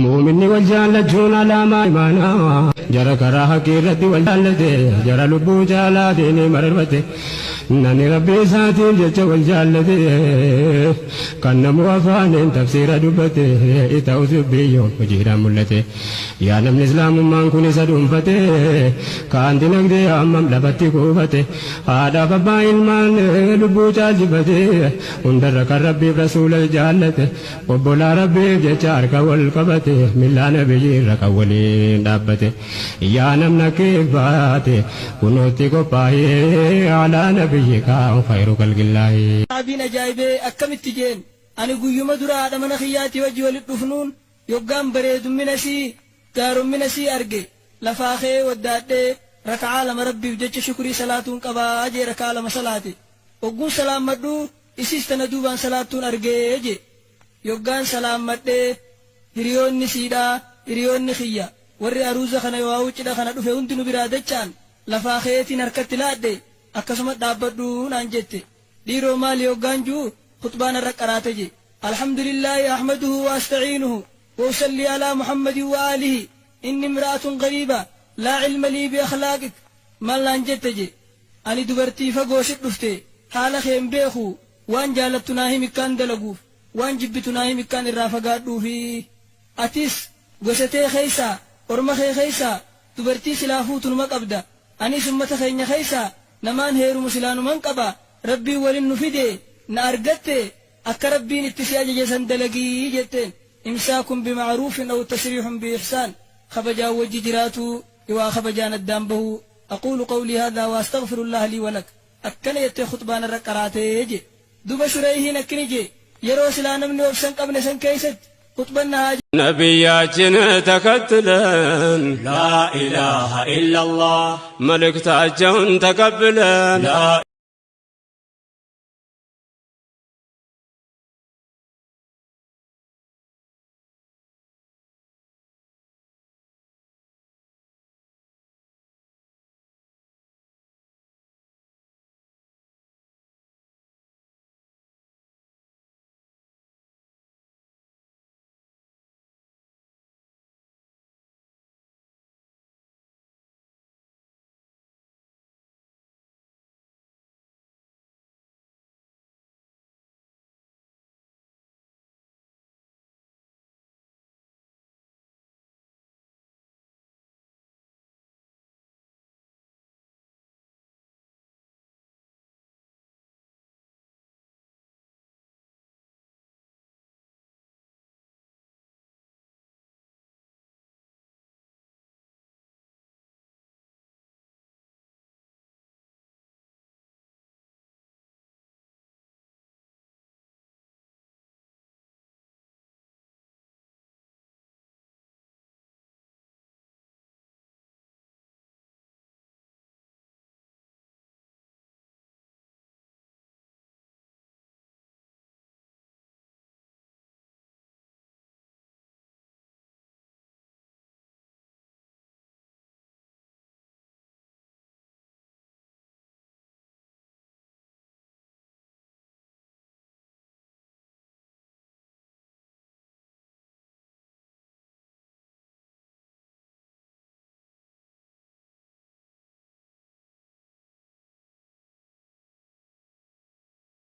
مؤمني والجالة على ما إيمانا جرى كراها كيرتي والجالة جرى لبو جالا ديني مربتي ناني ربي ساتي جتش والجالة كان موافان تفسير دبتي إتاوز بيو وجيرا ملتي يا نم الإسلام من كوني سدوم فتي كان دينك دي أمام لبتي كوفتي هذا بابا إلمان لبو جالبتي وندرك ربي رسول الجالة وبولا ربي جتشارك والقبتي ملا نبي ركولي دابتي يا نمنا كيفاتي كنوتي قبائي على نبيك خير خلق الله عبين جايبي أكمت تجين أنا قيوم درا هذا من خياتي وجه الدفنون يقام بريد منسي دار منسي أرجي لفاخي وداتي ركع على مربي وجدت شكري صلاة قبا أجي ركع على صلاتي وقول سلام مدو إسيستنا دوبان صلاة أرجي يقام سلام مدي hiriyoonni siidhaa hiriyoonni khiyya warri aruuza kana yoo wuccidha kana dhufe hundinuu biraa dachaan lafaa keetiin harkatti laadde akkasuma dhaabbadhu naan jette dhiiroo maali hoggaan juu khutbaan irra qaraate je alhamdulillaahi ahmaduhu wa asta'iinuhu wa usalli alaa muhammadin wa aalihi inni imra'atun ghariiba laa cilma lii bi akhlaaqik maal naan jette je ani dubartii fagoo sit dhufte haala keen beeku waan jaalattu naa himikkaan dalaguuf waan jibbitu naa himikkaan irraa fagaadhuufi atis gosatee khaysaa orma kee khaysaa dubartii silaafuutu numa qabda anis ummata keenya khaysaa namaan heerumu silaanuman qaba rabbii walin nu fide na argatte akka rabbiin itti si ajaje san dalagii jetteen imsaakun bimacruufin aw tasriixun biixsaan kabajaan wajji jiraatu waa kabajaan addaan bahu aquulu qawlii haadaa wa astaghfirullaha lii walak akkana jettee khutbaan irra qaraatee je duba shureyhiin akkini je yeroo silaa namni obsan qabne san keeysatti ነቢያችን ተከትለን لا إله إلا الله መልእክታቸውን ተቀብለን